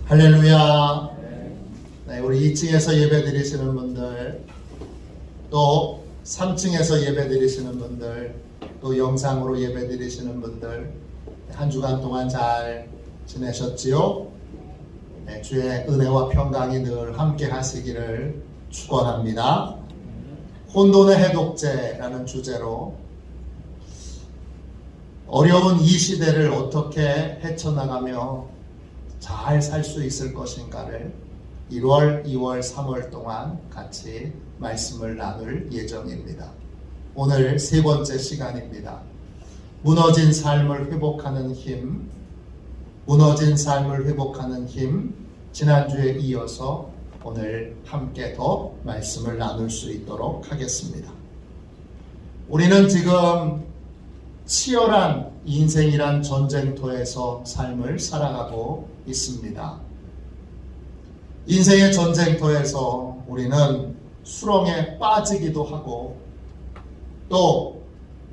할렐루야. 네, 우리 2층에서 예배 드리시는 분들, 또 3층에서 예배 드리시는 분들, 또 영상으로 예배 드리시는 분들, 한 주간 동안 잘 지내셨지요? 네, 주의 은혜와 평강이 늘 함께 하시기를 축원합니다. 혼돈의 해독제라는 주제로 어려운 이 시대를 어떻게 헤쳐나가며 잘 살 수 있을 것인가를 1월, 2월, 3월 동안 같이 말씀을 나눌 예정입니다. 오늘 세 번째 시간입니다. 무너진 삶을 회복하는 힘, 무너진 삶을 회복하는 힘, 지난주에 이어서 오늘 함께 더 말씀을 나눌 수 있도록 하겠습니다. 우리는 지금 치열한 인생이란 전쟁터에서 삶을 살아가고 있습니다. 인생의 전쟁터에서 우리는 수렁에 빠지기도 하고 또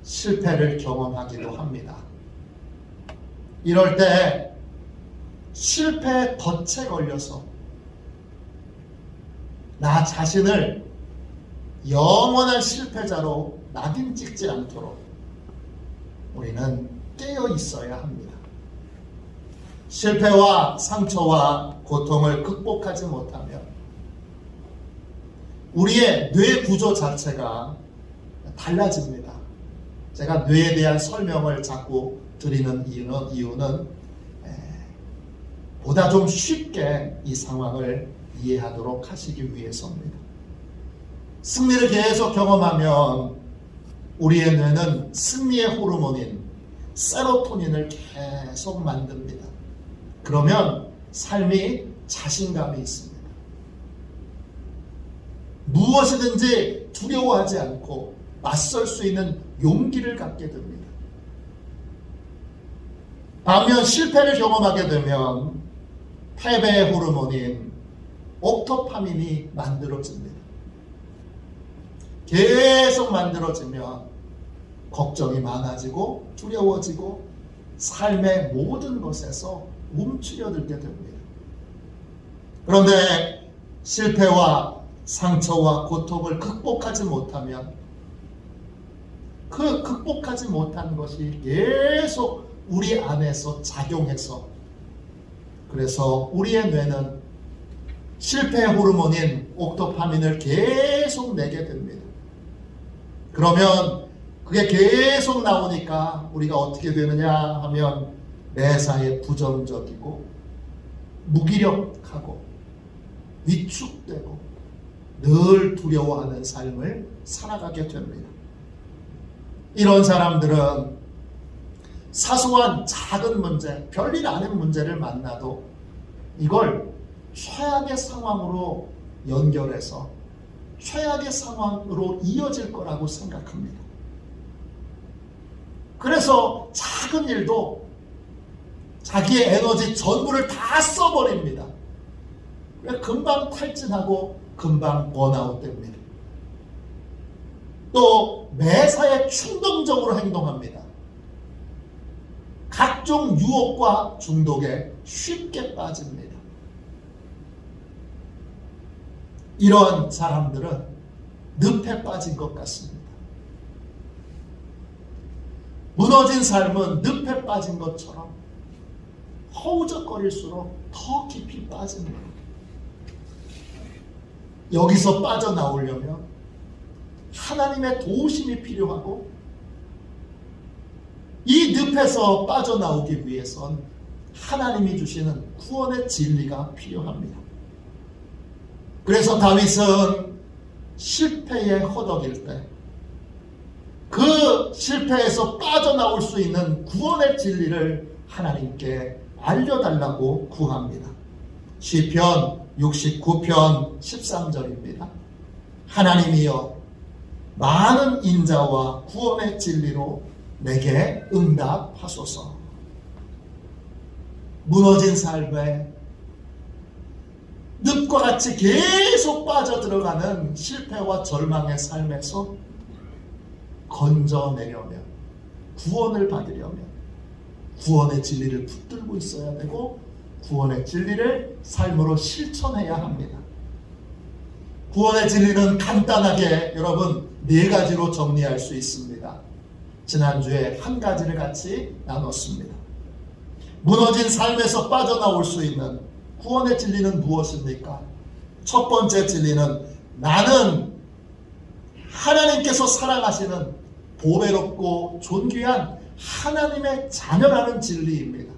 실패를 경험하기도 합니다. 이럴 때 실패의 덫에 걸려서 나 자신을 영원한 실패자로 낙인 찍지 않도록 우리는 깨어 있어야 합니다. 실패와 상처와 고통을 극복하지 못하면 우리의 뇌 구조 자체가 달라집니다. 제가 뇌에 대한 설명을 자꾸 드리는 이유는 보다 좀 쉽게 이 상황을 이해하도록 하시기 위해서입니다. 승리를 계속 경험하면 우리의 뇌는 승리의 호르몬인 세로토닌을 계속 만듭니다. 그러면 삶이 자신감이 있습니다. 무엇이든지 두려워하지 않고 맞설 수 있는 용기를 갖게 됩니다. 반면 실패를 경험하게 되면 패배의 호르몬인 옥토파민이 만들어집니다. 계속 만들어지면 걱정이 많아지고 두려워지고 삶의 모든 것에서 움츠려들게 됩니다. 그런데 실패와 상처와 고통을 극복하지 못하면 그 극복하지 못한 것이 계속 우리 안에서 작용해서 그래서 우리의 뇌는 실패의 호르몬인 옥토파민을 계속 내게 됩니다. 그러면 그게 계속 나오니까 우리가 어떻게 되느냐 하면 매사에 부정적이고 무기력하고 위축되고 늘 두려워하는 삶을 살아가게 됩니다. 이런 사람들은 사소한 작은 문제, 별일 아닌 문제를 만나도 이걸 최악의 상황으로 연결해서 최악의 상황으로 이어질 거라고 생각합니다. 그래서 작은 일도 자기의 에너지 전부를 다 써버립니다. 금방 탈진하고 금방 번아웃 됩니다. 또 매사에 충동적으로 행동합니다. 각종 유혹과 중독에 쉽게 빠집니다. 이런 사람들은 늪에 빠진 것 같습니다. 무너진 삶은 늪에 빠진 것처럼 허우적거릴수록 더 깊이 빠집니다. 여기서 빠져나오려면 하나님의 도우심이 필요하고 이 늪에서 빠져나오기 위해선 하나님이 주시는 구원의 진리가 필요합니다. 그래서 다윗은 실패에 허덕일 때 그 실패에서 빠져나올 수 있는 구원의 진리를 하나님께 알려달라고 구합니다. 시편 69편 13절입니다. 하나님이여 많은 인자와 구원의 진리로 내게 응답하소서. 무너진 삶에 늪과 같이 계속 빠져들어가는 실패와 절망의 삶에서 건져내려면, 구원을 받으려면 구원의 진리를 붙들고 있어야 되고 구원의 진리를 삶으로 실천해야 합니다. 구원의 진리는 간단하게 여러분 4가지로 정리할 수 있습니다. 지난주에 한 가지를 같이 나눴습니다. 무너진 삶에서 빠져나올 수 있는 구원의 진리는 무엇입니까? 첫 번째 진리는 나는 하나님께서 사랑하시는 보배롭고 존귀한 하나님의 자녀라는 진리입니다.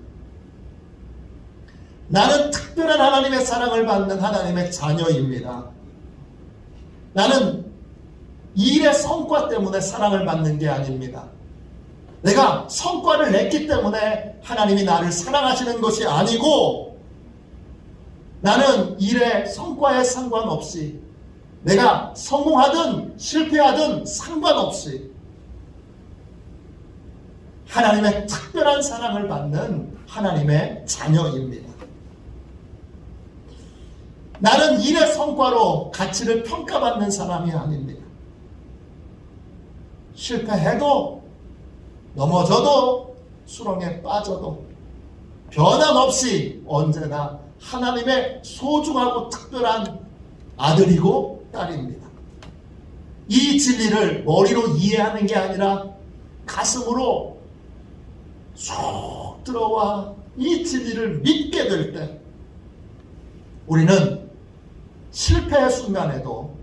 나는 특별한 하나님의 사랑을 받는 하나님의 자녀입니다. 나는 일의 성과 때문에 사랑을 받는 게 아닙니다. 내가 성과를 냈기 때문에 하나님이 나를 사랑하시는 것이 아니고, 나는 일의 성과에 상관없이, 내가 성공하든 실패하든 상관없이 하나님의 특별한 사랑을 받는 하나님의 자녀입니다. 나는 일의 성과로 가치를 평가받는 사람이 아닙니다. 실패해도, 넘어져도, 수렁에 빠져도 변함없이 언제나 하나님의 소중하고 특별한 아들이고 딸입니다. 이 진리를 머리로 이해하는 게 아니라 가슴으로 쏙 들어와 이 진리를 믿게 될 때 우리는 실패의 순간에도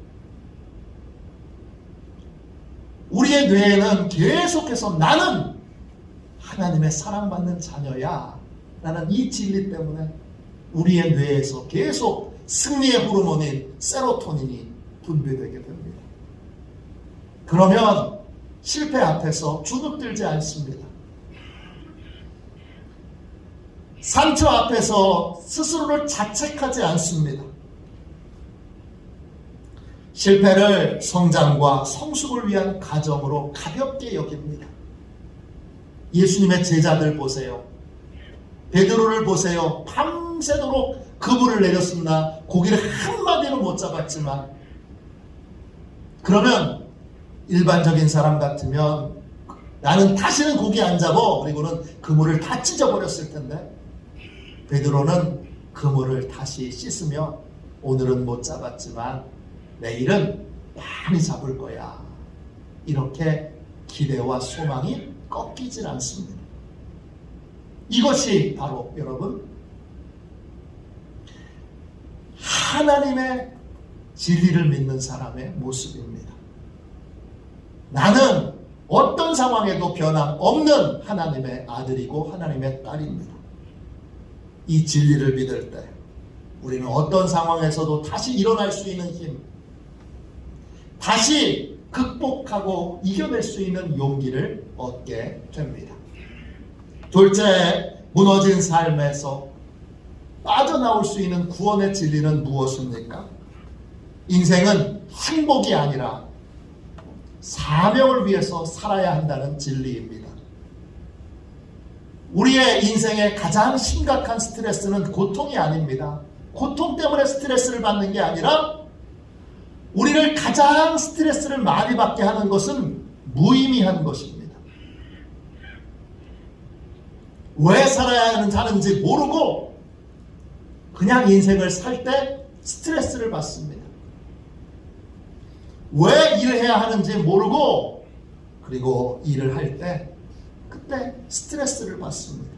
우리의 뇌에는 계속해서 나는 하나님의 사랑받는 자녀야 라는 이 진리 때문에 우리의 뇌에서 계속 승리의 호르몬인 세로토닌이 분비되게 됩니다. 그러면 실패 앞에서 주눅들지 않습니다. 상처 앞에서 스스로를 자책하지 않습니다. 실패를 성장과 성숙을 위한 과정으로 가볍게 여깁니다. 예수님의 제자들 보세요. 베드로를 보세요. 밤새도록 그물을 내렸으나 고기를 한마디로 못 잡았지만, 그러면 일반적인 사람 같으면 나는 다시는 고기 안 잡어, 그리고는 그물을 다 찢어버렸을 텐데, 베드로는 그물을 다시 씻으며 오늘은 못 잡았지만 내일은 많이 잡을 거야, 이렇게 기대와 소망이 꺾이질 않습니다. 이것이 바로 여러분 하나님의 진리를 믿는 사람의 모습입니다. 나는 어떤 상황에도 변함없는 하나님의 아들이고 하나님의 딸입니다. 이 진리를 믿을 때 우리는 어떤 상황에서도 다시 일어날 수 있는 힘, 다시 극복하고 이겨낼 수 있는 용기를 얻게 됩니다. 둘째, 무너진 삶에서 빠져나올 수 있는 구원의 진리는 무엇입니까? 인생은 행복이 아니라 사명을 위해서 살아야 한다는 진리입니다. 우리의 인생의 가장 심각한 스트레스는 고통이 아닙니다. 고통 때문에 스트레스를 받는 게 아니라 우리를 가장 스트레스를 많이 받게 하는 것은 무의미한 것입니다. 왜 살아야 하는지 모르고 그냥 인생을 살 때 스트레스를 받습니다. 왜 일을 해야 하는지 모르고 그리고 일을 할 때 그때 스트레스를 받습니다.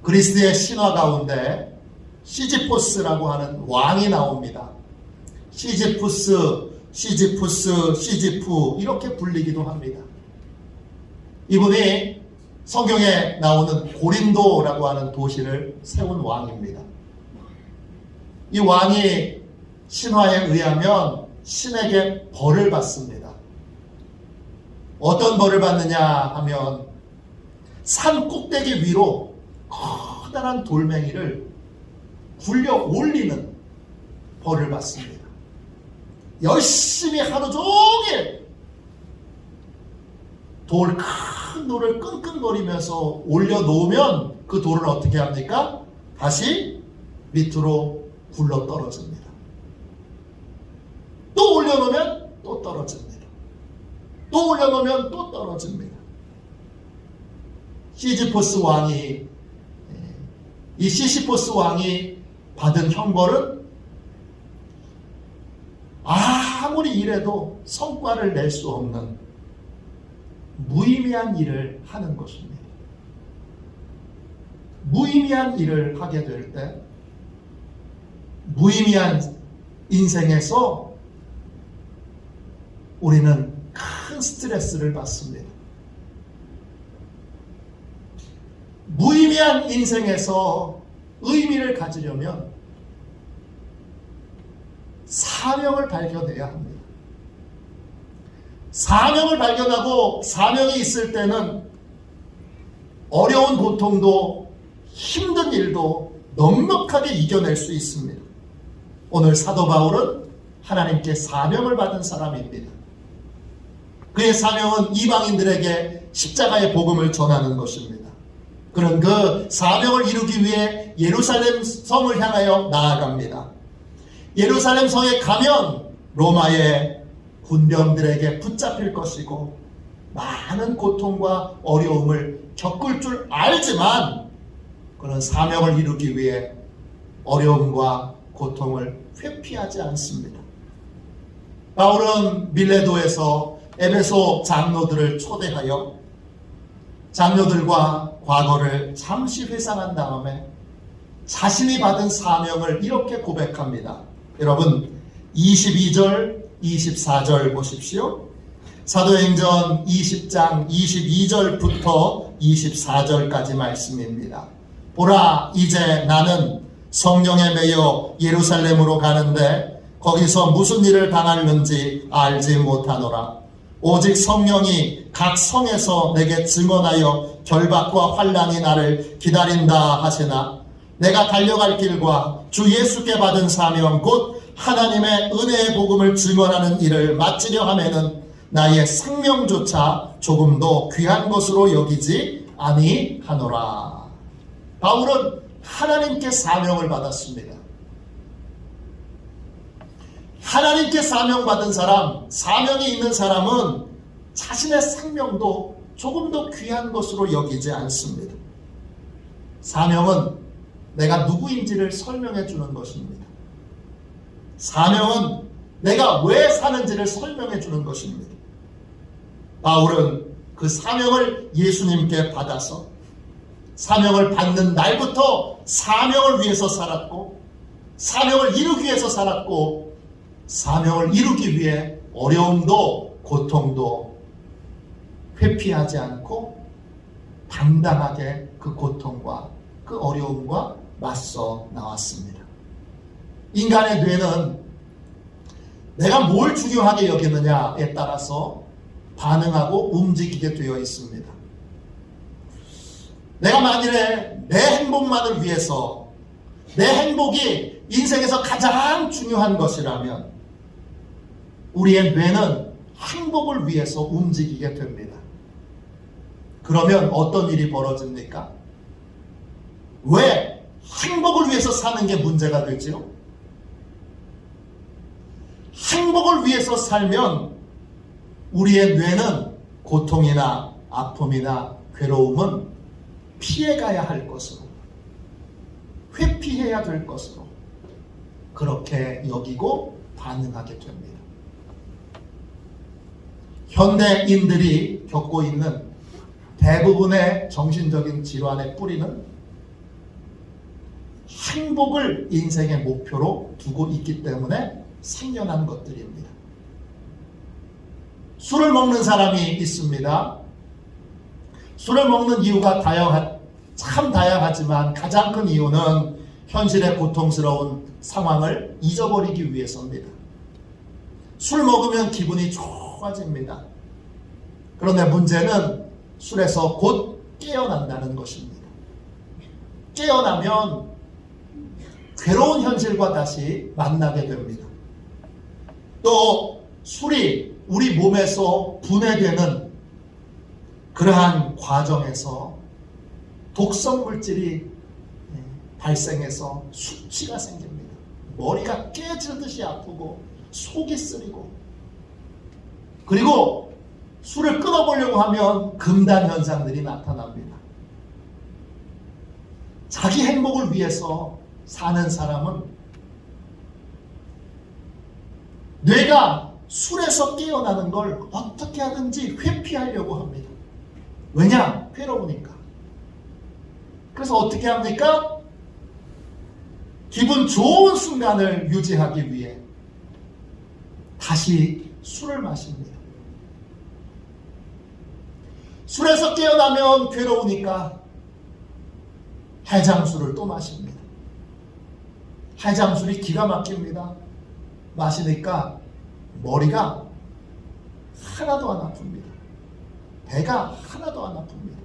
그리스의 신화 가운데 시지포스라고 하는 왕이 나옵니다. 시지푸스, 시지프 이렇게 불리기도 합니다. 이분이 성경에 나오는 고린도라고 하는 도시를 세운 왕입니다. 이 왕이 신화에 의하면 신에게 벌을 받습니다. 어떤 벌을 받느냐 하면 산 꼭대기 위로 커다란 돌멩이를 굴려 올리는 벌을 받습니다. 열심히 하루 종일 큰 돌을 끙끙거리면서 올려놓으면 그 돌은 어떻게 합니까? 다시 밑으로 굴러 떨어집니다. 또 올려놓으면 또 떨어집니다. 또 올려놓으면 또 떨어집니다. 시지포스 왕이 이 시시포스 왕이 받은 형벌은 아무리 일해도 성과를 낼 수 없는 무의미한 일을 하는 것입니다. 무의미한 일을 하게 될 때 무의미한 인생에서 우리는 큰 스트레스를 받습니다. 무의미한 인생에서 의미를 가지려면 사명을 발견해야 합니다. 사명을 발견하고 사명이 있을 때는 어려운 고통도 힘든 일도 넉넉하게 이겨낼 수 있습니다. 오늘 사도 바울은 하나님께 사명을 받은 사람입니다. 그의 사명은 이방인들에게 십자가의 복음을 전하는 것입니다. 그런 그 사명을 이루기 위해 예루살렘 성을 향하여 나아갑니다. 예루살렘 성에 가면 로마의 군병들에게 붙잡힐 것이고 많은 고통과 어려움을 겪을 줄 알지만 그런 사명을 이루기 위해 어려움과 고통을 회피하지 않습니다. 바울은 밀레도에서 에베소 장로들을 초대하여 장로들과 과거를 잠시 회상한 다음에 자신이 받은 사명을 이렇게 고백합니다. 여러분 22절 24절 보십시오. 사도행전 20장 22절부터 24절까지 말씀입니다. 보라, 이제 나는 성령에 매여 예루살렘으로 가는데 거기서 무슨 일을 당하는지 알지 못하노라. 오직 성령이 각 성에서 내게 증언하여 결박과 환난이 나를 기다린다 하시나 내가 달려갈 길과 주 예수께 받은 사명 곧 하나님의 은혜의 복음을 증언하는 일을 마치려 하면은 나의 생명조차 조금도 귀한 것으로 여기지 아니하노라. 바울은 하나님께 사명을 받았습니다. 하나님께 사명받은 사람, 사명이 있는 사람은 자신의 생명도 조금도 귀한 것으로 여기지 않습니다. 사명은 내가 누구인지를 설명해 주는 것입니다. 사명은 내가 왜 사는지를 설명해 주는 것입니다. 바울은 그 사명을 예수님께 받아서 사명을 받는 날부터 사명을 위해서 살았고 사명을 이루기 위해서 살았고 사명을 이루기 위해 어려움도 고통도 회피하지 않고 당당하게 그 고통과 그 어려움과 맞서 나왔습니다. 인간의 뇌는 내가 뭘 중요하게 여기느냐에 따라서 반응하고 움직이게 되어 있습니다. 내가 만일에 내 행복만을 위해서 내 행복이 인생에서 가장 중요한 것이라면 우리의 뇌는 행복을 위해서 움직이게 됩니다. 그러면 어떤 일이 벌어집니까? 왜 행복을 위해서 사는 게 문제가 되지요? 행복을 위해서 살면 우리의 뇌는 고통이나 아픔이나 괴로움은 피해가야 할 것으로 회피해야 될 것으로 그렇게 여기고 반응하게 됩니다. 현대인들이 겪고 있는 대부분의 정신적인 질환의 뿌리는 행복을 인생의 목표로 두고 있기 때문에 생겨난 것들입니다. 술을 먹는 사람이 있습니다. 술을 먹는 이유가 참 다양하지만 가장 큰 이유는 현실의 고통스러운 상황을 잊어버리기 위해서입니다. 술 먹으면 기분이 좋아집니다. 그런데 문제는 술에서 곧 깨어난다는 것입니다. 깨어나면 괴로운 현실과 다시 만나게 됩니다. 또 술이 우리 몸에서 분해되는 그러한 과정에서 독성 물질이 발생해서 수치가 생깁니다. 머리가 깨지듯이 아프고 속이 쓰리고 그리고 술을 끊어보려고 하면 금단 현상들이 나타납니다. 자기 행복을 위해서 사는 사람은 뇌가 술에서 깨어나는 걸 어떻게 하든지 회피하려고 합니다. 왜냐? 괴로우니까. 그래서 어떻게 합니까? 기분 좋은 순간을 유지하기 위해 다시 술을 마십니다. 술에서 깨어나면 괴로우니까 해장술을 또 마십니다. 해장술이 기가 막힙니다. 마시니까 머리가 하나도 안 아픕니다. 배가 하나도 안 아픕니다.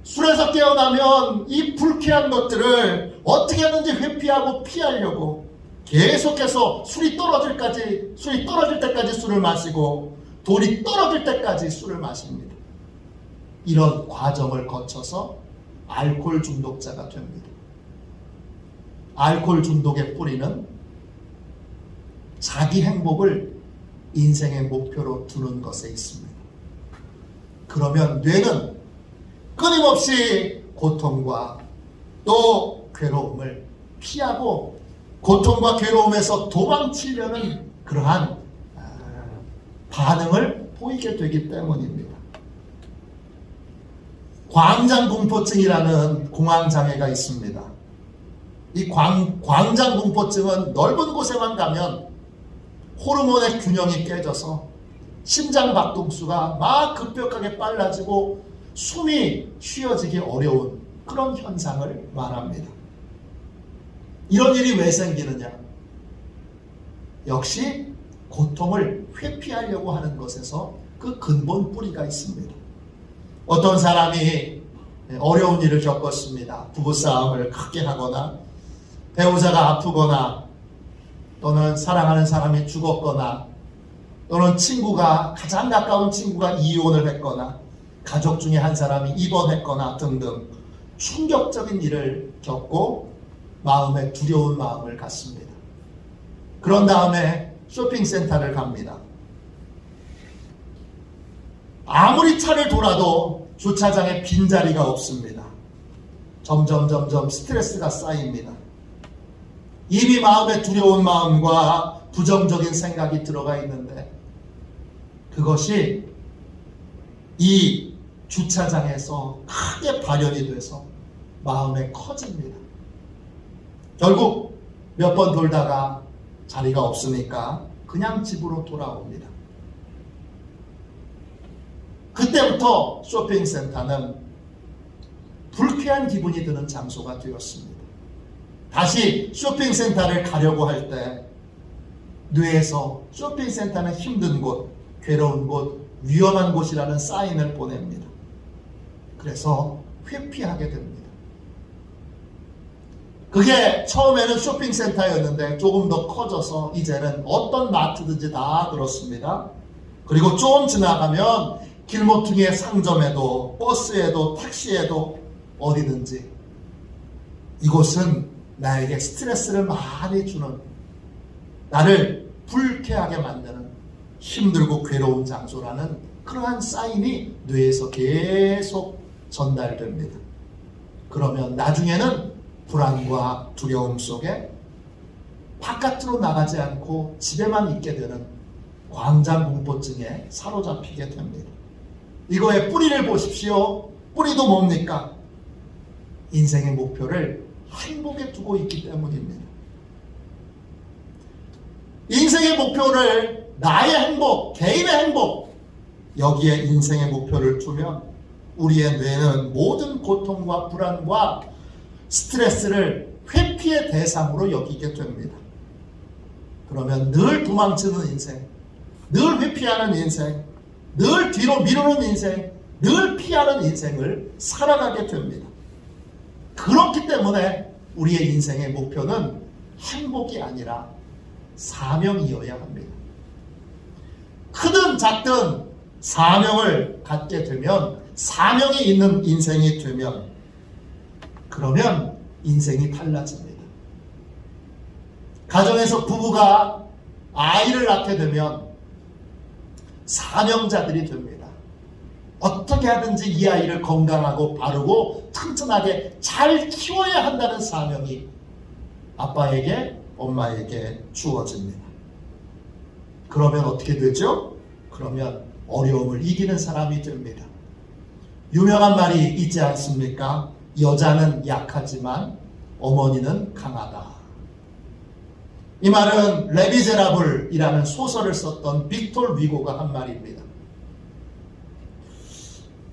술에서 깨어나면 이 불쾌한 것들을 어떻게 하든지 회피하고 피하려고 계속해서 술이 떨어질 때까지 술을 마시고 돌이 떨어질 때까지 술을 마십니다. 이런 과정을 거쳐서 알코올 중독자가 됩니다. 알코올 중독의 뿌리는 자기 행복을 인생의 목표로 두는 것에 있습니다. 그러면 뇌는 끊임없이 고통과 또 괴로움을 피하고 고통과 괴로움에서 도망치려는 그러한 반응을 보이게 되기 때문입니다. 광장공포증이라는 공황장애가 있습니다. 이 광장공포증은 넓은 곳에만 가면 호르몬의 균형이 깨져서 심장 박동수가 막 급격하게 빨라지고 숨이 쉬어지기 어려운 그런 현상을 말합니다. 이런 일이 왜 생기느냐? 역시 고통을 회피하려고 하는 것에서 그 근본 뿌리가 있습니다. 어떤 사람이 어려운 일을 겪었습니다. 부부싸움을 크게 하거나 배우자가 아프거나 또는 사랑하는 사람이 죽었거나 또는 가장 가까운 친구가 이혼을 했거나 가족 중에 한 사람이 입원했거나 등등 충격적인 일을 겪고 마음에 두려운 마음을 갖습니다. 그런 다음에 쇼핑센터를 갑니다. 아무리 차를 돌아도 주차장에 빈자리가 없습니다. 점점 스트레스가 쌓입니다. 이미 마음에 두려운 마음과 부정적인 생각이 들어가 있는데 그것이 이 주차장에서 크게 발현이 돼서 마음에 커집니다. 결국 몇 번 돌다가 자리가 없으니까 그냥 집으로 돌아옵니다. 그때부터 쇼핑센터는 불쾌한 기분이 드는 장소가 되었습니다. 다시 쇼핑센터를 가려고 할 때 뇌에서 쇼핑센터는 힘든 곳, 괴로운 곳, 위험한 곳이라는 사인을 보냅니다. 그래서 회피하게 됩니다. 그게 처음에는 쇼핑센터였는데 조금 더 커져서 이제는 어떤 마트든지 다 그렇습니다. 그리고 조금 지나가면 길모퉁이의 상점에도 버스에도 택시에도 어디든지 이곳은 나에게 스트레스를 많이 주는, 나를 불쾌하게 만드는 힘들고 괴로운 장소라는 그러한 사인이 뇌에서 계속 전달됩니다. 그러면 나중에는 불안과 두려움 속에 바깥으로 나가지 않고 집에만 있게 되는 광장공포증에 사로잡히게 됩니다. 이거의 뿌리를 보십시오. 뿌리도 뭡니까? 인생의 목표를 행복에 두고 있기 때문입니다. 인생의 목표를 나의 행복, 개인의 행복, 여기에 인생의 목표를 두면 우리의 뇌는 모든 고통과 불안과 스트레스를 회피의 대상으로 여기게 됩니다. 그러면 늘 도망치는 인생, 늘 회피하는 인생, 늘 뒤로 미루는 인생, 늘 피하는 인생을 살아가게 됩니다. 그렇기 때문에 우리의 인생의 목표는 행복이 아니라 사명이어야 합니다. 크든 작든 사명을 갖게 되면, 사명이 있는 인생이 되면, 그러면 인생이 달라집니다. 가정에서 부부가 아이를 낳게 되면 사명자들이 됩니다. 어떻게 하든지 이 아이를 건강하고 바르고 튼튼하게 잘 키워야 한다는 사명이 아빠에게, 엄마에게 주어집니다. 그러면 어떻게 되죠? 그러면 어려움을 이기는 사람이 됩니다. 유명한 말이 있지 않습니까? 여자는 약하지만 어머니는 강하다. 이 말은 레미제라블이라는 소설을 썼던 빅톨 위고가 한 말입니다.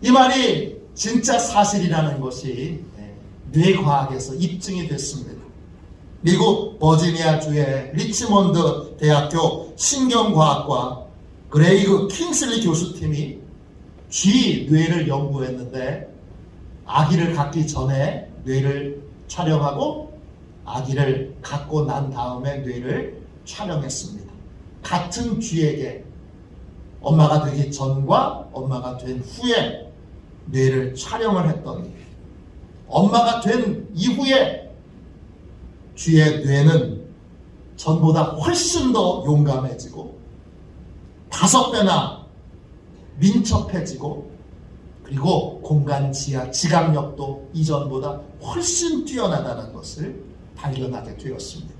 이 말이 진짜 사실이라는 것이 뇌과학에서 입증이 됐습니다. 미국 버지니아주의 리치몬드 대학교 신경과학과 그레이그 킹슬리 교수팀이 쥐 뇌를 연구했는데 아기를 갖기 전에 뇌를 촬영하고 아기를 갖고 난 다음에 뇌를 촬영했습니다. 같은 쥐에게 엄마가 되기 전과 엄마가 된 후에 뇌를 촬영을 했더니 엄마가 된 이후에 쥐의 뇌는 전보다 훨씬 더 용감해지고 5배나 민첩해지고 그리고 공간 지하 지각력도 이전보다 훨씬 뛰어나다는 것을 발견하게 되었습니다.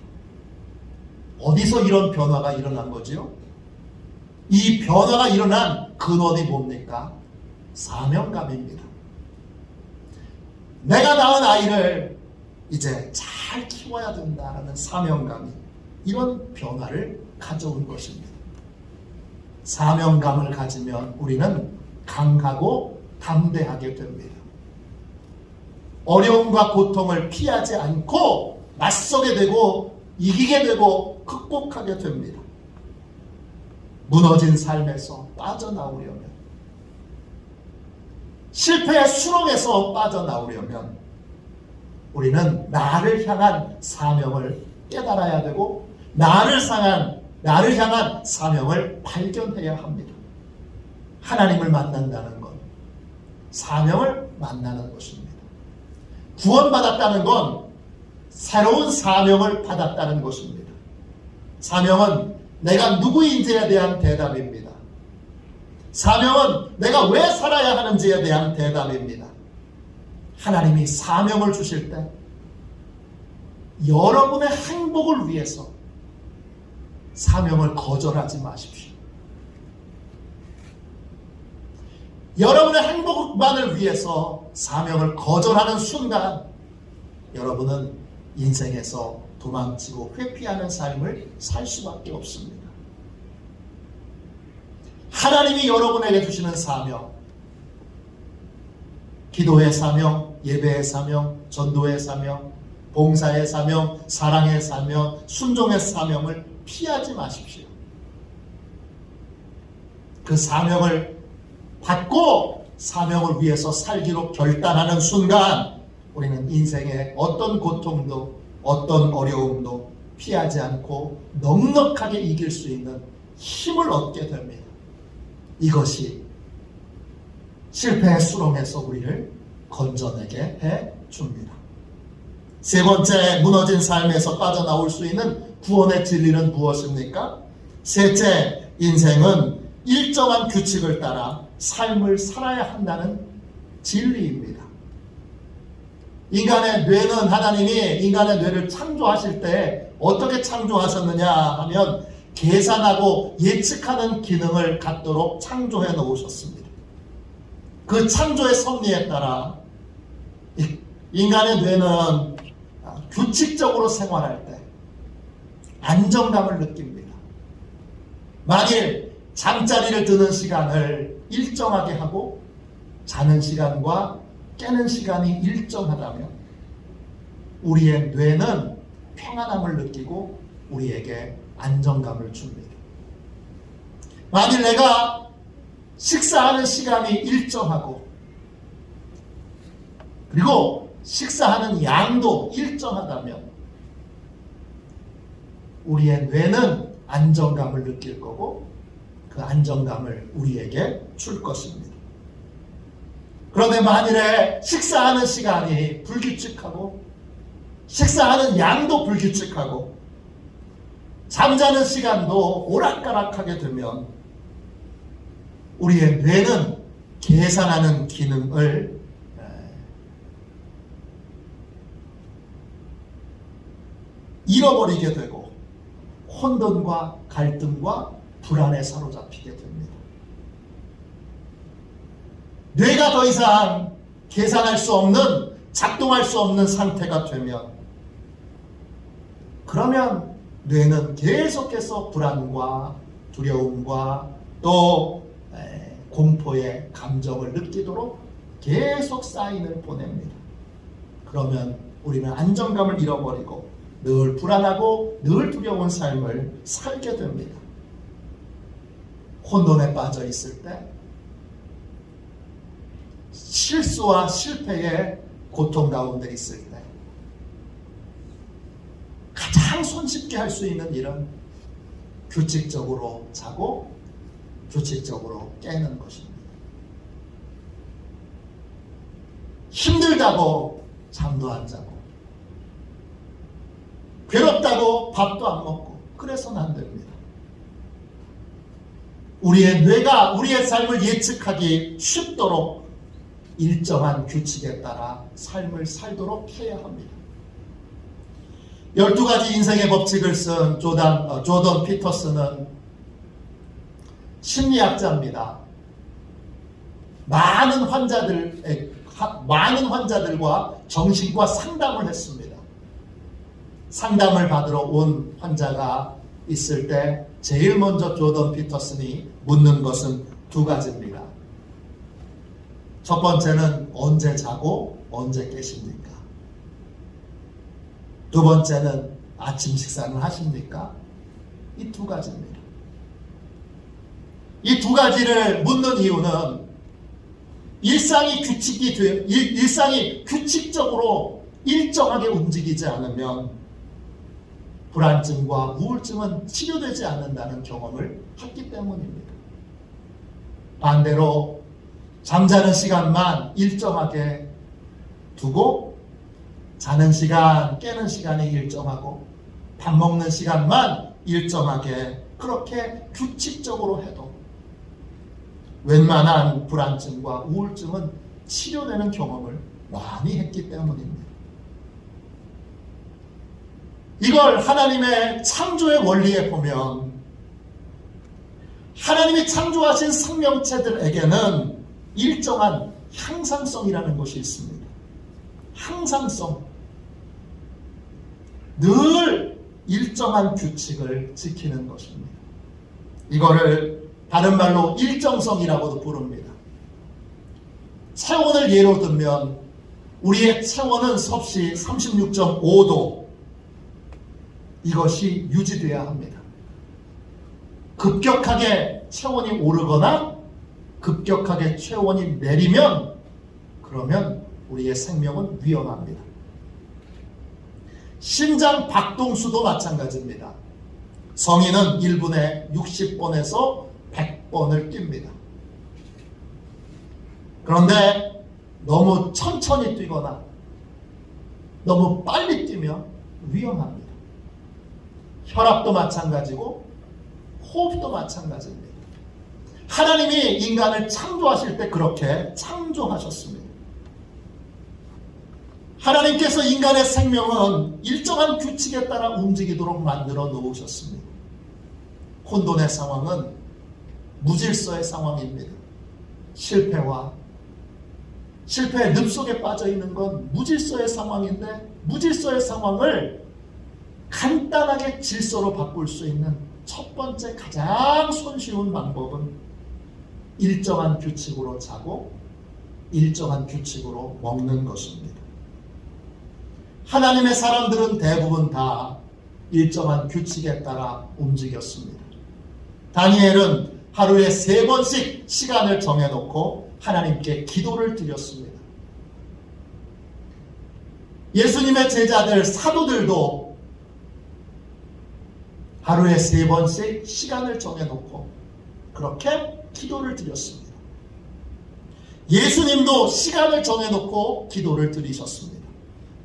어디서 이런 변화가 일어난 거지요? 이 변화가 일어난 근원이 뭡니까? 사명감입니다. 내가 낳은 아이를 이제 잘 키워야 된다는 사명감이 이런 변화를 가져온 것입니다. 사명감을 가지면 우리는 강하고 담대하게 됩니다. 어려움과 고통을 피하지 않고 맞서게 되고 이기게 되고 극복하게 됩니다. 무너진 삶에서 빠져나오려면, 실패의 수렁에서 빠져나오려면 우리는 나를 향한 사명을 깨달아야 되고 나를 향한 사명을 발견해야 합니다. 하나님을 만난다는 것, 사명을 만나는 것입니다. 구원받았다는 건 새로운 사명을 받았다는 것입니다. 사명은 내가 누구인지에 대한 대답입니다. 사명은 내가 왜 살아야 하는지에 대한 대답입니다. 하나님이 사명을 주실 때 여러분의 행복을 위해서 사명을 거절하지 마십시오. 여러분의 행복만을 위해서 사명을 거절하는 순간 여러분은 인생에서 도망치고 회피하는 삶을 살 수밖에 없습니다. 하나님이 여러분에게 주시는 사명, 기도의 사명, 예배의 사명, 전도의 사명, 봉사의 사명, 사랑의 사명, 순종의 사명을 피하지 마십시오. 그 사명을 받고 사명을 위해서 살기로 결단하는 순간 우리는 인생의 어떤 고통도 어떤 어려움도 피하지 않고 넉넉하게 이길 수 있는 힘을 얻게 됩니다. 이것이 실패의 수렁에서 우리를 건져내게 해줍니다. 세 번째, 무너진 삶에서 빠져나올 수 있는 구원의 진리는 무엇입니까? 셋째, 인생은 일정한 규칙을 따라 삶을 살아야 한다는 진리입니다. 인간의 뇌는 하나님이 인간의 뇌를 창조하실 때 어떻게 창조하셨느냐 하면 계산하고 예측하는 기능을 갖도록 창조해 놓으셨습니다. 그 창조의 섭리에 따라 인간의 뇌는 규칙적으로 생활할 때 안정감을 느낍니다. 만일 잠자리를 드는 시간을 일정하게 하고 자는 시간과 깨는 시간이 일정하다면 우리의 뇌는 평안함을 느끼고 우리에게 안정감을 줍니다. 만일 내가 식사하는 시간이 일정하고 그리고 식사하는 양도 일정하다면 우리의 뇌는 안정감을 느낄 거고 그 안정감을 우리에게 줄 것입니다. 그런데 만일에 식사하는 시간이 불규칙하고 식사하는 양도 불규칙하고 잠자는 시간도 오락가락하게 되면 우리의 뇌는 계산하는 기능을 잃어버리게 되고 혼돈과 갈등과 불안에 사로잡히게 됩니다. 뇌가 더 이상 계산할 수 없는, 작동할 수 없는 상태가 되면, 그러면 뇌는 계속해서 불안과 두려움과 또 공포의 감정을 느끼도록 계속 사인을 보냅니다. 그러면 우리는 안정감을 잃어버리고 늘 불안하고 늘 두려운 삶을 살게 됩니다. 혼돈에 빠져 있을 때, 실수와 실패의 고통 가운데 있을 때 가장 손쉽게 할 수 있는 일은 규칙적으로 자고 규칙적으로 깨는 것입니다. 힘들다고 잠도 안 자고 괴롭다고 밥도 안 먹고 그래서는 안 됩니다. 우리의 뇌가 우리의 삶을 예측하기 쉽도록 일정한 규칙에 따라 삶을 살도록 해야 합니다. 12가지 인생의 법칙을 쓴 조던 피터슨은 심리학자입니다. 많은 환자들과 정신과 상담을 했습니다. 상담을 받으러 온 환자가 있을 때 제일 먼저 조던 피터슨이 묻는 것은 두 가지입니다. 첫 번째는 언제 자고 언제 깨십니까? 두 번째는 아침 식사는 하십니까? 이 두 가지입니다. 이 두 가지를 묻는 이유는 일상이 규칙적으로 일정하게 움직이지 않으면 불안증과 우울증은 치료되지 않는다는 경험을 했기 때문입니다. 반대로 잠자는 시간만 일정하게 두고 자는 시간, 깨는 시간이 일정하고 밥 먹는 시간만 일정하게 그렇게 규칙적으로 해도 웬만한 불안증과 우울증은 치료되는 경험을 많이 했기 때문입니다. 이걸 하나님의 창조의 원리에 보면 하나님이 창조하신 생명체들에게는 일정한 향상성이라는 것이 있습니다. 향상성. 늘 일정한 규칙을 지키는 것입니다. 이거를 다른 말로 일정성이라고도 부릅니다. 체온을 예로 들면 우리의 체온은 섭씨 36.5도 이것이 유지되어야 합니다. 급격하게 체온이 오르거나 급격하게 체온이 내리면 그러면 우리의 생명은 위험합니다. 심장 박동수도 마찬가지입니다. 성인은 1분에 60번에서 100번을 뜁니다. 그런데 너무 천천히 뛰거나 너무 빨리 뛰면 위험합니다. 혈압도 마찬가지고 호흡도 마찬가지입니다. 하나님이 인간을 창조하실 때 그렇게 창조하셨습니다. 하나님께서 인간의 생명은 일정한 규칙에 따라 움직이도록 만들어 놓으셨습니다. 혼돈의 상황은 무질서의 상황입니다. 실패의 늪 속에 빠져 있는 건 무질서의 상황인데 무질서의 상황을 간단하게 질서로 바꿀 수 있는 첫 번째 가장 손쉬운 방법은 일정한 규칙으로 자고 일정한 규칙으로 먹는 것입니다. 하나님의 사람들은 대부분 다 일정한 규칙에 따라 움직였습니다. 다니엘은 하루에 3번씩 시간을 정해놓고 하나님께 기도를 드렸습니다. 예수님의 제자들 사도들도 하루에 3번씩 시간을 정해놓고 그렇게 기도를 드렸습니다. 예수님도 시간을 정해놓고 기도를 드리셨습니다.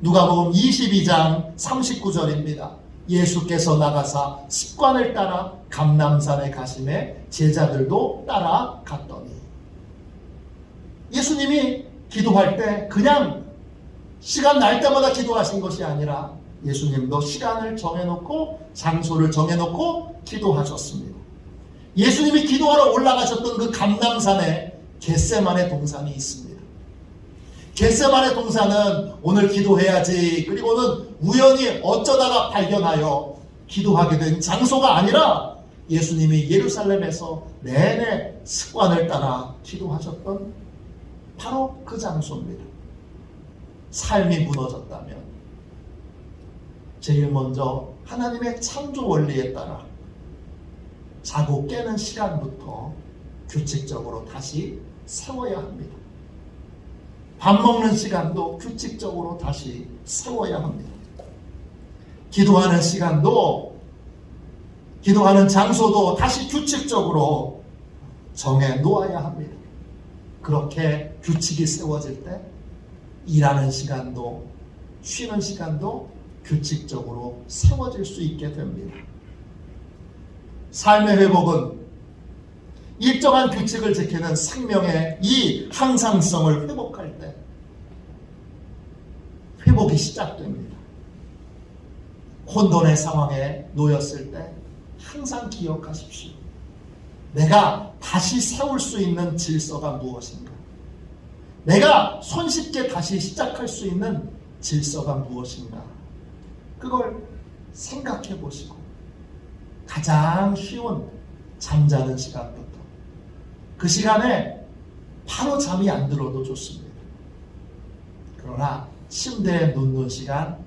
누가복음 22장 39절입니다. 예수께서 나가사 습관을 따라 감람산에 가심에 제자들도 따라갔더니 예수님이 기도할 때 그냥 시간 날 때마다 기도하신 것이 아니라 예수님도 시간을 정해놓고 장소를 정해놓고 기도하셨습니다. 예수님이 기도하러 올라가셨던 그 감람산에 겟세마네 동산이 있습니다. 겟세마네 동산은 오늘 기도해야지, 그리고는 우연히 어쩌다가 발견하여 기도하게 된 장소가 아니라 예수님이 예루살렘에서 내내 습관을 따라 기도하셨던 바로 그 장소입니다. 삶이 무너졌다면 제일 먼저 하나님의 창조 원리에 따라 자고 깨는 시간부터 규칙적으로 다시 세워야 합니다. 밥 먹는 시간도 규칙적으로 다시 세워야 합니다. 기도하는 시간도, 기도하는 장소도 다시 규칙적으로 정해 놓아야 합니다. 그렇게 규칙이 세워질 때 일하는 시간도 쉬는 시간도 규칙적으로 세워질 수 있게 됩니다. 삶의 회복은 일정한 규칙을 지키는 생명의 이 항상성을 회복할 때 회복이 시작됩니다. 혼돈의 상황에 놓였을 때 항상 기억하십시오. 내가 다시 세울 수 있는 질서가 무엇인가? 내가 손쉽게 다시 시작할 수 있는 질서가 무엇인가? 그걸 생각해 보시고 가장 쉬운 잠자는 시간부터 그 시간에 바로 잠이 안 들어도 좋습니다. 그러나 침대에 눕는 시간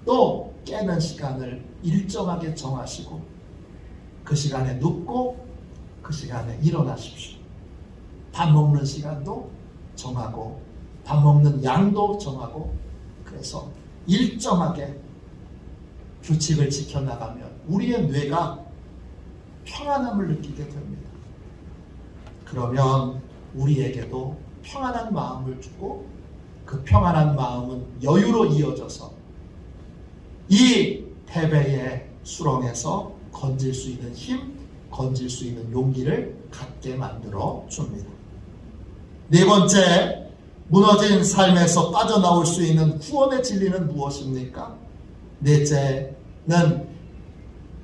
또 깨는 시간을 일정하게 정하시고 그 시간에 눕고 그 시간에 일어나십시오. 밥 먹는 시간도 정하고 밥 먹는 양도 정하고 그래서 일정하게 규칙을 지켜나가면 우리의 뇌가 평안함을 느끼게 됩니다. 그러면 우리에게도 평안한 마음을 주고 그 평안한 마음은 여유로 이어져서 이 패배의 수렁에서 건질 수 있는 힘, 건질 수 있는 용기를 갖게 만들어 줍니다. 네 번째, 무너진 삶에서 빠져나올 수 있는 구원의 진리는 무엇입니까? 넷째는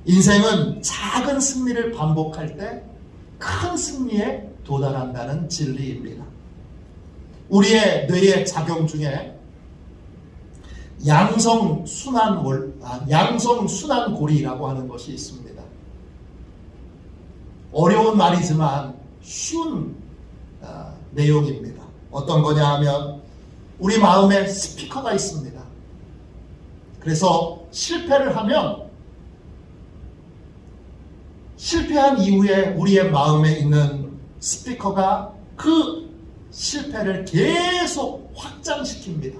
인생은 작은 승리를 반복할 때 큰 승리에 도달한다는 진리입니다. 우리의 뇌의 작용 중에 양성순환고리라고 하는 것이 있습니다. 어려운 말이지만 쉬운 내용입니다. 어떤 거냐 하면 우리 마음에 스피커가 있습니다. 그래서 실패를 하면 실패한 이후에 우리의 마음에 있는 스피커가 그 실패를 계속 확장시킵니다.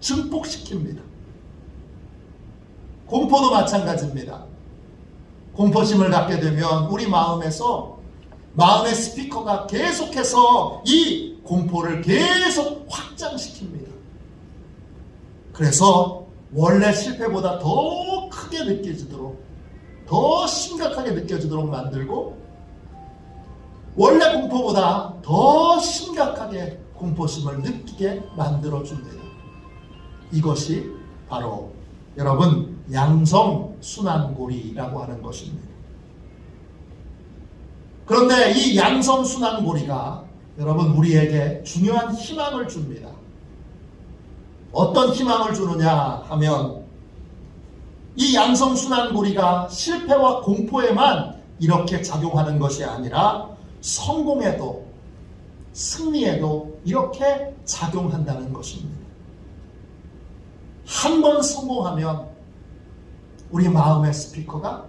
증폭시킵니다. 공포도 마찬가지입니다. 공포심을 갖게 되면 우리 마음에서 마음의 스피커가 계속해서 이 공포를 계속 확장시킵니다. 그래서 원래 실패보다 더 크게 느껴지도록, 더 심각하게 느껴지도록 만들고 원래 공포보다 더 심각하게 공포심을 느끼게 만들어줍니다. 이것이 바로 여러분 양성순환고리라고 하는 것입니다. 그런데 이 양성순환고리가 여러분 우리에게 중요한 희망을 줍니다. 어떤 희망을 주느냐 하면 이 양성순환고리가 실패와 공포에만 이렇게 작용하는 것이 아니라 성공에도 승리에도 이렇게 작용한다는 것입니다. 한 번 성공하면 우리 마음의 스피커가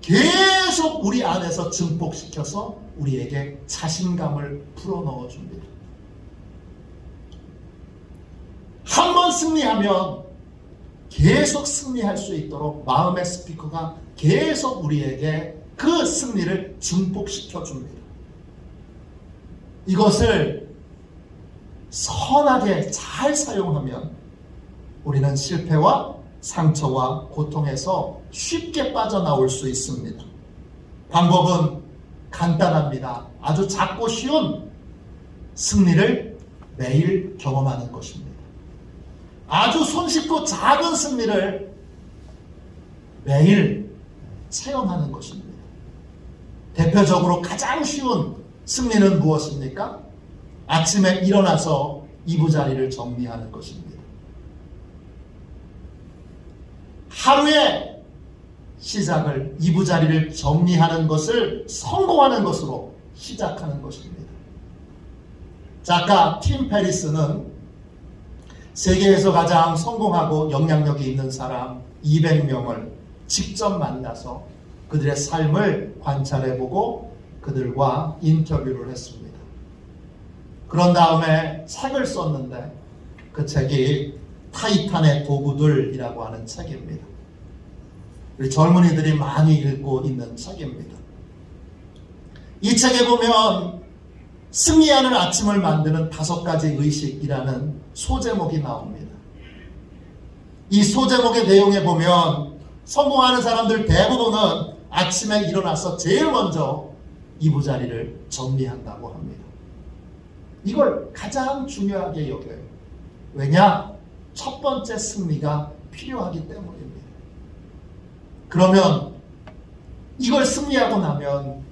계속 우리 안에서 증폭시켜서 우리에게 자신감을 불어넣어 줍니다. 한 번 승리하면 계속 승리할 수 있도록 마음의 스피커가 계속 우리에게 그 승리를 증폭시켜 줍니다. 이것을 선하게 잘 사용하면 우리는 실패와 상처와 고통에서 쉽게 빠져나올 수 있습니다. 방법은 간단합니다. 아주 작고 쉬운 승리를 매일 경험하는 것입니다. 아주 손쉽고 작은 승리를 매일 체험하는 것입니다. 대표적으로 가장 쉬운 승리는 무엇입니까? 아침에 일어나서 이부자리를 정리하는 것입니다. 하루의 시작을 이부자리를 정리하는 것을 성공하는 것으로 시작하는 것입니다. 작가 팀 페리스는 세계에서 가장 성공하고 영향력이 있는 사람 200명을 직접 만나서 그들의 삶을 관찰해보고 그들과 인터뷰를 했습니다. 그런 다음에 책을 썼는데 그 책이 타이탄의 도구들이라고 하는 책입니다. 우리 젊은이들이 많이 읽고 있는 책입니다. 이 책에 보면 승리하는 아침을 만드는 5가지 의식이라는 소제목이 나옵니다. 이 소제목의 내용에 보면 성공하는 사람들 대부분은 아침에 일어나서 제일 먼저 이부자리를 정리한다고 합니다. 이걸 가장 중요하게 여겨요. 왜냐? 첫 번째 승리가 필요하기 때문입니다. 그러면 이걸 승리하고 나면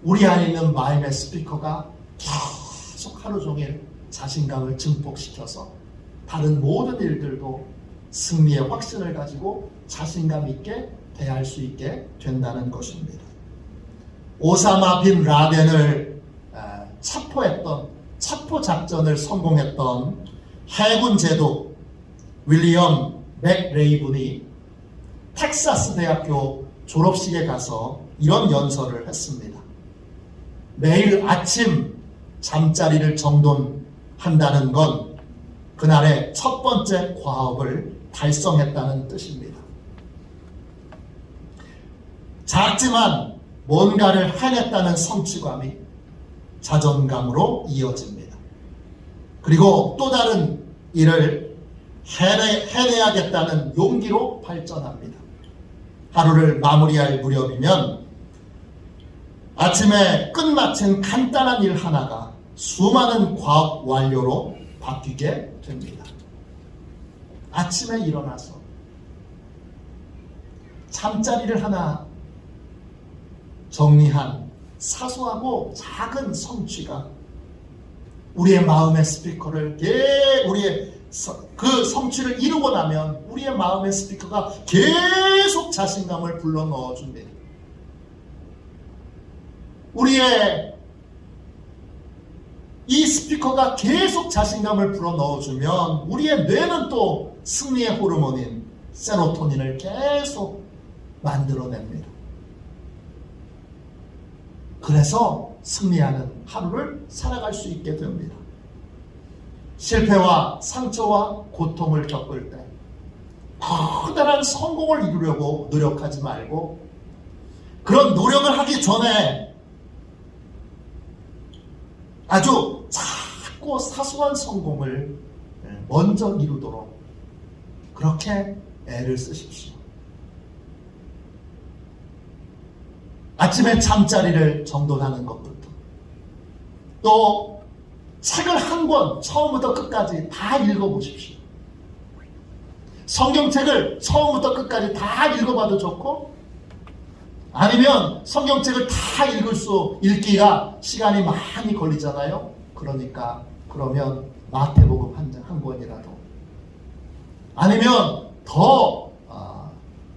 우리 안에 있는 마음의 스피커가 계속 하루 종일 자신감을 증폭시켜서 다른 모든 일들도 승리의 확신을 가지고 자신감 있게 대할 수 있게 된다는 것입니다. 오사마 빈 라덴을 체포했던 체포 작전을 성공했던 해군 제독 윌리엄 맥레이븐이 텍사스 대학교 졸업식에 가서 이런 연설을 했습니다. 매일 아침 잠자리를 정돈한다는 건 그날의 첫 번째 과업을 달성했다는 뜻입니다. 작지만 뭔가를 해냈다는 성취감이 자존감으로 이어집니다. 그리고 또 다른 일을 해내야겠다는 용기로 발전합니다. 하루를 마무리할 무렵이면 아침에 끝마친 간단한 일 하나가 수많은 과업 완료로 바뀌게 됩니다. 아침에 일어나서 잠자리를 하나 정리한 사소하고 작은 성취가 우리의 마음의 스피커를 우리의 그 성취를 이루고 나면 우리의 마음의 스피커가 계속 자신감을 불러 넣어줍니다. 우리의 이 스피커가 계속 자신감을 불어 넣어주면 우리의 뇌는 또 승리의 호르몬인 세로토닌을 계속 만들어냅니다. 그래서 승리하는 하루를 살아갈 수 있게 됩니다. 실패와 상처와 고통을 겪을 때 커다란 성공을 이루려고 노력하지 말고 그런 노력을 하기 전에 아주 작고 사소한 성공을 먼저 이루도록 그렇게 애를 쓰십시오. 아침에 잠자리를 정돈하는 것부터 또 책을 한 권 처음부터 끝까지 다 읽어보십시오. 성경책을 처음부터 끝까지 다 읽어봐도 좋고 아니면 성경책을 다 읽기가 시간이 많이 걸리잖아요. 그러면 마태복음 한 권이라도 아니면 더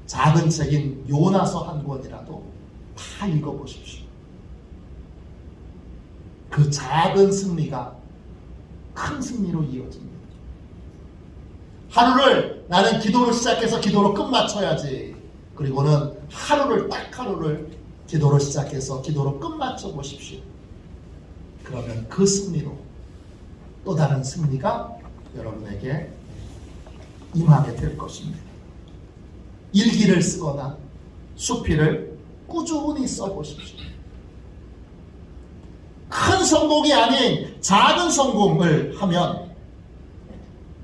작은 책인 요나서 한 권이라도 다 읽어보십시오. 그 작은 승리가 큰 승리로 이어집니다. 하루를 나는 기도로 시작해서 기도로 끝마쳐야지. 그리고는 하루를 기도로 시작해서 기도로 끝마쳐 보십시오. 그러면 그 승리로 또 다른 승리가 여러분에게 임하게 될 것입니다. 일기를 쓰거나 수필을 꾸준히 써보십시오. 큰 성공이 아닌 작은 성공을 하면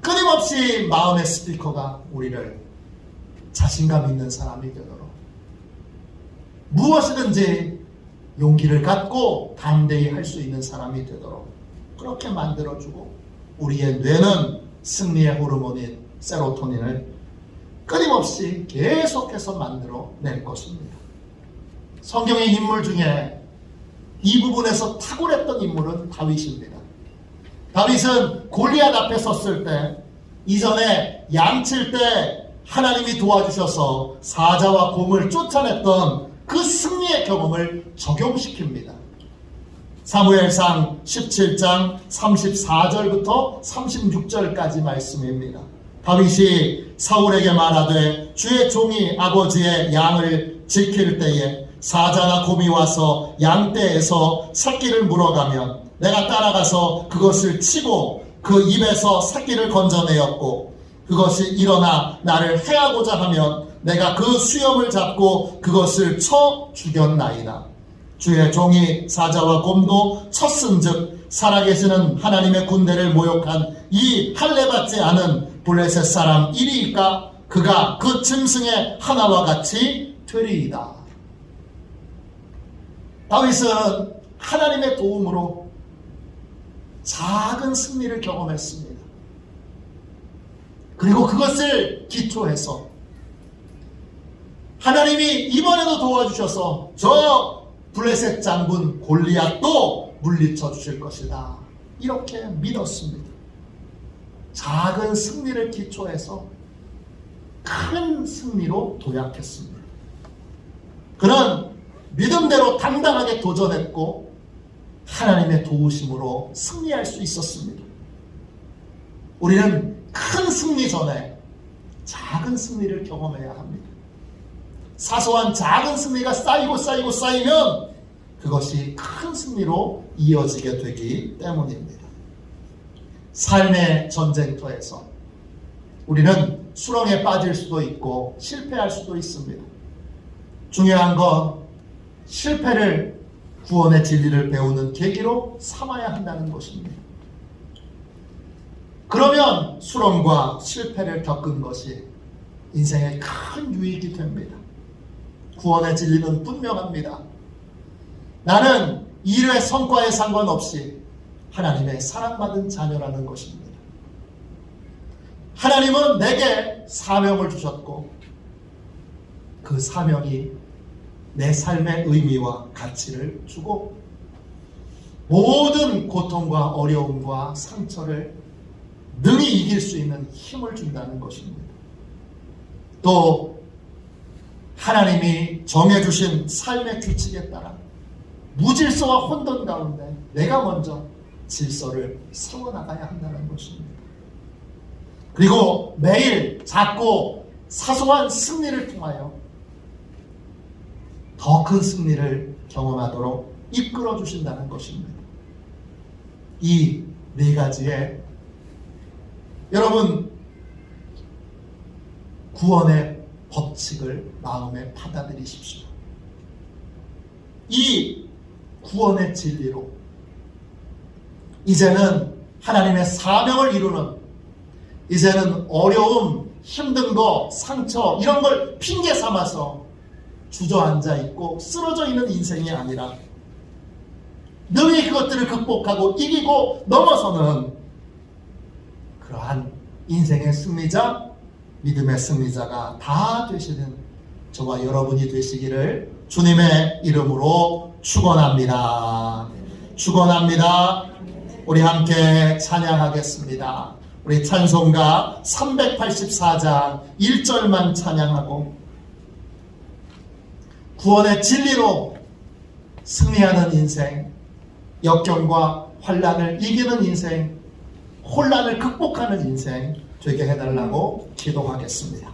끊임없이 마음의 스피커가 우리를 자신감 있는 사람이 되도록 무엇이든지 용기를 갖고 담대히 할 수 있는 사람이 되도록 그렇게 만들어주고 우리의 뇌는 승리의 호르몬인 세로토닌을 끊임없이 계속해서 만들어낼 것입니다. 성경의 인물 중에 이 부분에서 탁월했던 인물은 다윗입니다. 다윗은 골리앗 앞에 섰을 때 이전에 양칠 때 하나님이 도와주셔서 사자와 곰을 쫓아냈던 그 승리의 경험을 적용시킵니다. 사무엘상 17장 34절부터 36절까지 말씀입니다. 다윗이 사울에게 말하되 주의 종이 아버지의 양을 지킬 때에 사자나 곰이 와서 양떼에서 새끼를 물어가면 내가 따라가서 그것을 치고 그 입에서 새끼를 건져내었고 그것이 일어나 나를 해하고자 하면 내가 그 수염을 잡고 그것을 쳐 죽였나이다. 주의 종이 사자와 곰도 쳤은즉 살아계시는 하나님의 군대를 모욕한 이 할례받지 않은 블레셋 사람 이리이까 그가 그 짐승의 하나와 같이 되리이다. 다윗은 하나님의 도움으로 작은 승리를 경험했습니다. 그리고 그것을 기초해서 하나님이 이번에도 도와주셔서 저 블레셋 장군 골리앗도 물리쳐 주실 것이다. 이렇게 믿었습니다. 작은 승리를 기초해서 큰 승리로 도약했습니다. 그는 믿음대로 당당하게 도전했고 하나님의 도우심으로 승리할 수 있었습니다. 우리는 큰 승리 전에 작은 승리를 경험해야 합니다. 사소한 작은 승리가 쌓이면 그것이 큰 승리로 이어지게 되기 때문입니다. 삶의 전쟁터에서 우리는 수렁에 빠질 수도 있고 실패할 수도 있습니다. 중요한 건 실패를 구원의 진리를 배우는 계기로 삼아야 한다는 것입니다. 그러면 수렁과 실패를 겪은 것이 인생의 큰 유익이 됩니다. 구원의 진리는 분명합니다. 나는 일의 성과에 상관없이 하나님의 사랑받은 자녀라는 것입니다. 하나님은 내게 사명을 주셨고 그 사명이 내 삶의 의미와 가치를 주고 모든 고통과 어려움과 상처를 능히 이길 수 있는 힘을 준다는 것입니다. 또 하나님이 정해주신 삶의 규칙에 따라 무질서와 혼돈 가운데 내가 먼저 질서를 세워나가야 한다는 것입니다. 그리고 매일 작고 사소한 승리를 통하여 더 큰 승리를 경험하도록 이끌어 주신다는 것입니다. 이 네 가지의 여러분 구원의 법칙을 마음에 받아들이십시오. 이 구원의 진리로 이제는 하나님의 사명을 이루는, 이제는 어려움, 힘든 거, 상처 이런 걸 핑계 삼아서 주저앉아 있고 쓰러져 있는 인생이 아니라 능히 그것들을 극복하고 이기고 넘어서는 그러한 인생의 승리자, 믿음의 승리자가 다 되시는 저와 여러분이 되시기를 주님의 이름으로 축원합니다. 축원합니다. 우리 함께 찬양하겠습니다. 우리 찬송가 384장 1절만 찬양하고 구원의 진리로 승리하는 인생, 역경과 환난을 이기는 인생, 혼란을 극복하는 인생 되게 해달라고 기도하겠습니다.